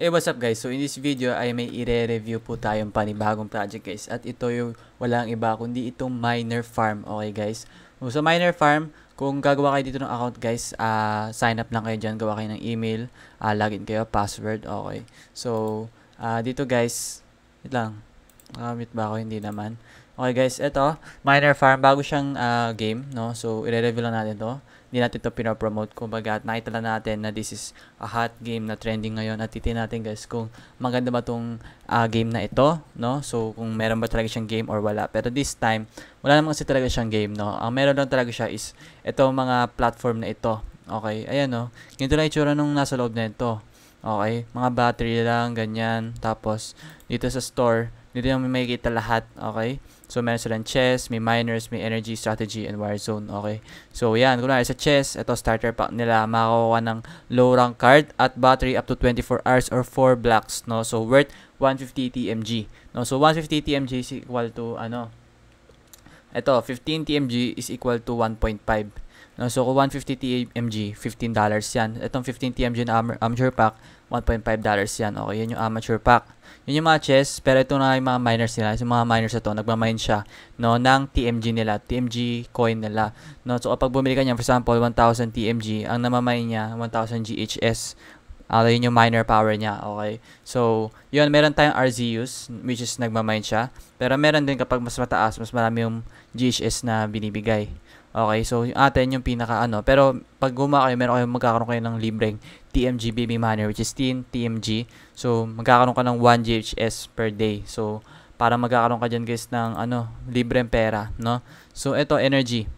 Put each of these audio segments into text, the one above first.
Hey, what's up guys? So in this video ay may i-review po tayong panibagong project guys. At ito yung walang iba kundi itong Miner Farm. Okay guys? So sa Miner Farm, kung gagawa kayo dito ng account guys, sign up lang kayo dyan. Gawa kayo ng email, login kayo, password. Okay. So dito guys, wait lang. Makamit ba ako? Hindi naman. Okay guys, ito, Miner Farm, bago siyang game, no? So i-review lang natin to. Hindi natin ito pinapromote. Kumbaga, nakita lang natin na this is a hot game na trending ngayon. At titin natin guys kung maganda ba itong game na ito, no? So, kung meron ba talaga siyang game or wala. Pero this time, wala naman kasi talaga siyang game, no? Ang meron lang talaga siya is itong mga platform na ito. Okay, ayan, no? Ganito lang itsura nung nasa loob na ito. Okay, mga battery lang, ganyan. Tapos, dito sa store, dito yung may makikita lahat. Okay, so meron silang chess, may miners, may energy, strategy, and warzone. Okay, so yan, kunwari sa chess, ito starter pack nila, makakuha ng low rank card at battery up to 24 hours or 4 blocks, no? So worth 150 TMG, no? So 150 TMG is equal to ano, ito 15 TMG is equal to 1.5, no? So kung 150 TMG, $15 yan. Itong 15 TMG na amateur pack, $1.5 yan. Okay, yun yung amateur pack. Yun yung mga chess, pero ito na yung mga miners nila. Yung mga miners na to, nagmamine siya, no, ng TMG nila, TMG coin nila, no. So kapag bumili ka niya, for example, 1,000 TMG, ang namamine niya 1,000 GHS. Yun yung miner power niya. Okay, so yun, meron tayong RZUs, which is nagmamine siya, pero meron din kapag mas mataas, mas marami yung GHS na binibigay. Okay, so yung atin yung pinaka ano. Pero pag gumawa kayo, meron kayo, magkakaroon kayo ng libreng TMG baby miner, which is 10 TMG. So magkakaroon ka ng 1 GHS per day. So para magkakaroon ka dyan guys ng ano, libreng pera, no? So ito energy.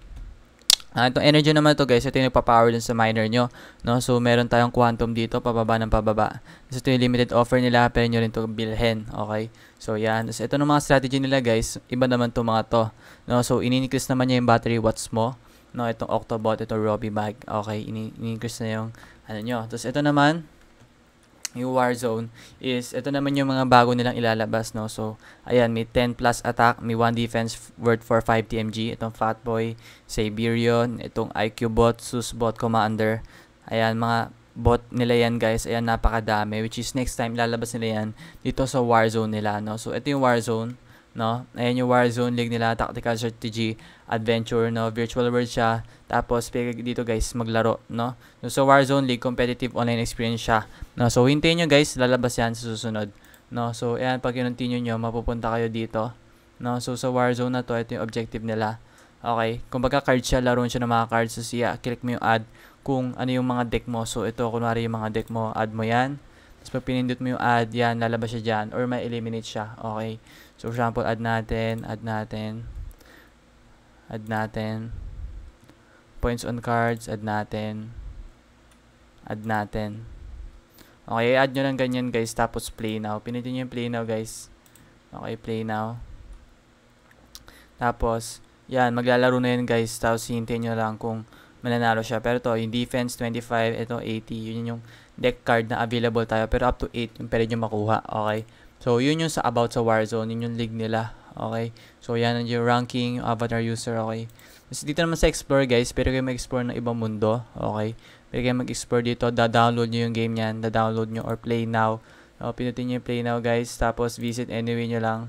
Itong energy naman to guys, ito yung nagpa-power dun sa miner nyo, no? So meron tayong quantum dito, pababa ng pababa. So ito yung limited offer nila, pero nyo rin to bilhin. Okay, so yan. So ito ng mga strategy nila guys, iba naman to mga to, no? So ini-increase naman niya yung battery watts mo, no? Itong Octobot, ito Robbie Bag. Okay, ini-increase na yung ano nyo. Tapos ito naman yung Warzone is, ito naman yung mga bago nilang ilalabas, no? So, ayan, may 10 plus attack, may 1 defense worth for 5 TMG. Itong Fatboy, Siberian, itong IQ bot, Sus bot, Commander. Ayan, mga bot nila yan guys. Ayan, napakadami, which is next time ilalabas nila yan dito sa Warzone nila, no? So, ito yung Warzone, no? Ayan yung Warzone League nila, Tactical Strategy, Adventure, no? Virtual world siya. Tapos, dito guys, maglaro, no? So, sa Warzone League, competitive online experience siya, no? So, hintayin nyo guys, lalabas yan sa susunod, no? So, ayan, pag kinontinue nyo, mapupunta kayo dito, no? So, sa Warzone na to, ito yung objective nila. Okay, kung baga card siya, laruin siya ng mga cards. So, siya, click mo yung add kung ano yung mga deck mo. So, ito, kunwari yung mga deck mo, add mo yan. Tapos, pag pinindot mo yung add, yan, lalabas siya dyan, or may eliminate siya. Okay, so, for example, add natin, points on cards, add natin. Okay, add nyo lang ganyan guys, tapos play now. Pinitin nyo yung play now guys. Okay, play now. Tapos, yan, maglalaro na yan guys. Tapos, hintayin nyo lang kung mananalo siya. Pero to, yung defense 25, ito 80. Yun yung deck card na available tayo. Pero up to 8 yung pwede nyo makuha. Okay, so yun yung sa about sa Warzone. Yun yung league nila. Okay, so yan yung ranking, yung avatar user. Okay, so dito naman sa explore guys, pero kayo mag-explore ng ibang mundo. Okay, pero kayo mag-explore dito, da-download nyo yung game yan, da-download nyo or play now. Pinutin nyo yung play now guys, tapos visit anyway nyo lang.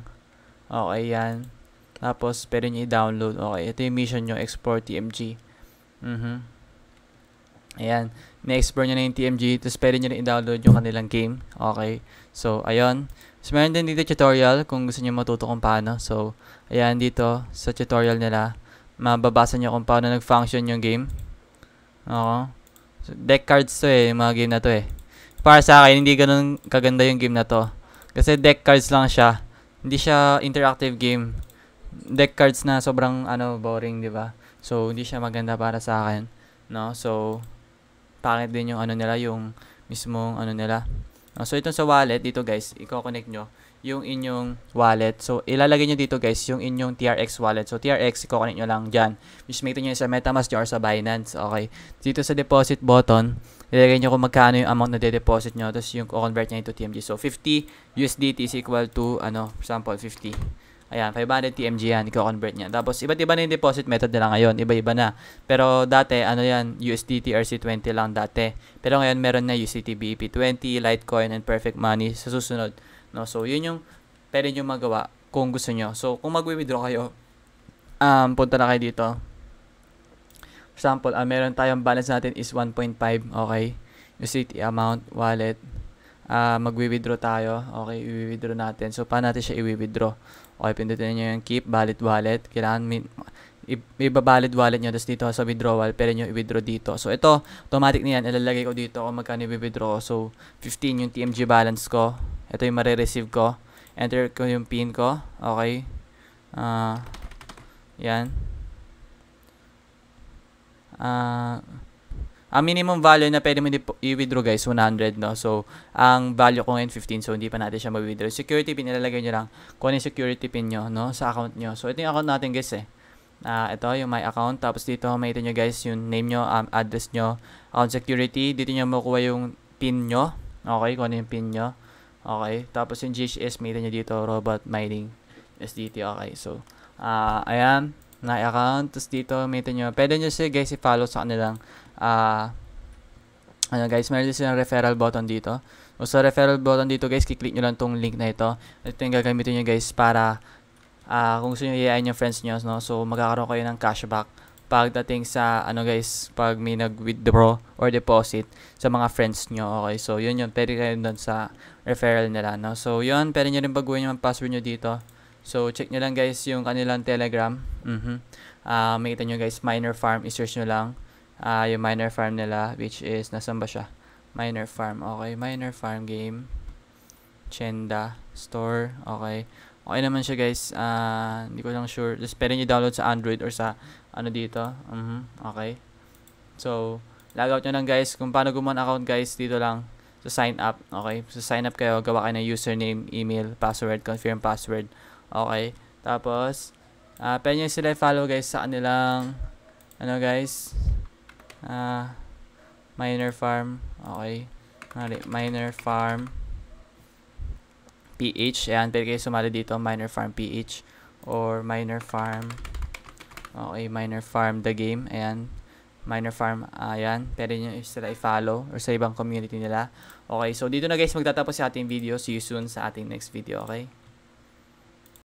Okay, yan. Tapos pwede nyo i-download. Okay, ito yung mission nyo, explore TMG. Ayan, na-explore nyo na yung TMG, tapos pwede nyo na i-download yung kanilang game. Okay, so ayun. So, meron din dito tutorial kung gusto nyo matuto kung paano. So, ayan dito sa tutorial nila, mababasa nyo kung paano nag-function yung game. Oo. So, deck cards to yung mga game na to Para sa akin, hindi ganun kaganda yung game na to. Kasi deck cards lang siya. Hindi siya interactive game. Deck cards na sobrang boring, di ba? So, hindi siya maganda para sa akin. No? So, pangit din yung nila, yung mismong nila. So, itong sa wallet, dito guys, i-connect nyo yung inyong wallet. So, ilalagay nyo dito guys, yung inyong TRX wallet. So, TRX, i-connect nyo lang dyan. Which make nyo sa MetaMask nyo or sa Binance. Okay. Dito sa deposit button, ilalagay nyo kung magkano yung amount na de-deposit nyo. Tapos, yung convert nyo into TMG. So, 50 USDT is equal to, for example, 50. Ayan, 500 TMG yan, i-convert niya. Tapos, iba't iba na yung deposit method nila ngayon. Iba-iba na. Pero, dati, ano yan, USDT RC20 lang dati. Pero ngayon, meron na USDT BEP20, Litecoin, and Perfect Money sa susunod. No? So, yun yung pwede nyo magawa kung gusto nyo. So, kung mag-withdraw kayo, punta na kayo dito. For example, meron tayong balance natin is 1.5, okay? USDT amount, wallet. Mag-withdraw tayo. Okay, i-withdraw natin. So, paano natin siya i-withdraw? Okay, pindutin nyo yung keep, valid wallet. Kailangan iba-valid wallet nyo. Tapos dito sa withdrawal, pwede nyo i-withdraw dito. So, ito, automatic na yan. Ilalagay ko dito kung magkano i-withdraw ko. So, 15 yung TMG balance ko. Ito yung marireceive ko. Enter ko yung PIN ko. Okay. Yan. Ang minimum value na pwede mo i-withdraw guys, 100, no? So, ang value ko ngayon 15, so hindi pa natin siya ma-withdraw. Security pin, ilalagay nyo lang kung ano yung security pin nyo, no? Sa account nyo. So, ito yung account natin guys eh. Ito yung my account. Tapos dito, makita nyo guys yung name nyo, address nyo, account security. Dito nyo makuha yung pin nyo. Okay, kung ano yung pin nyo. Okay. Tapos yung GHS, makita nyo dito, robot mining SDT. Okay, so, ayan. My account. Tapos dito, makita nyo. Pwede nyo siya guys i-follow sa kanilang ano guys, meron din silang referral button dito. O sa referral button dito guys, kiklik nyo lang tong link na ito. Ito yung gagamitin nyo guys para kung gusto nyo i-add yung friends nyo, no? So magkakaroon kayo ng cashback pagdating sa ano guys, pag may nag-withdraw or deposit sa mga friends nyo. Okay, so yun, pwede kayo doon sa referral nila, no? So yun, pwede nyo rin baguhin yung password nyo dito. So check nyo lang guys yung kanilang Telegram. Makita nyo guys, Miner Farm, i-search nyo lang yung Miner Farm nila, which is, nasan ba siya? Miner Farm, okay. Miner Farm game. Chenda store, okay. Okay naman siya guys. Hindi ko lang sure. Just pwede nyo download sa Android or sa ano dito. Okay. So, logout nyo lang guys. Kung paano gumawa ng account guys, dito lang sa sign up. Okay. So, sign up kayo. Gawa kayo ng username, email, password, confirm password. Okay. Tapos, pwede nyo sila follow guys sa kanilang ano guys, Miner Farm. Okay. Miner Farm PH. Ayan, pwede kayo sumali dito. Miner Farm PH or Miner Farm. Okay, Miner Farm the game. Ayan. Miner Farm. Ayan. Pwede nyo sila i-follow or sa ibang community nila. Okay, so dito na guys magtatapos sa ating video. See you soon sa ating next video. Okay.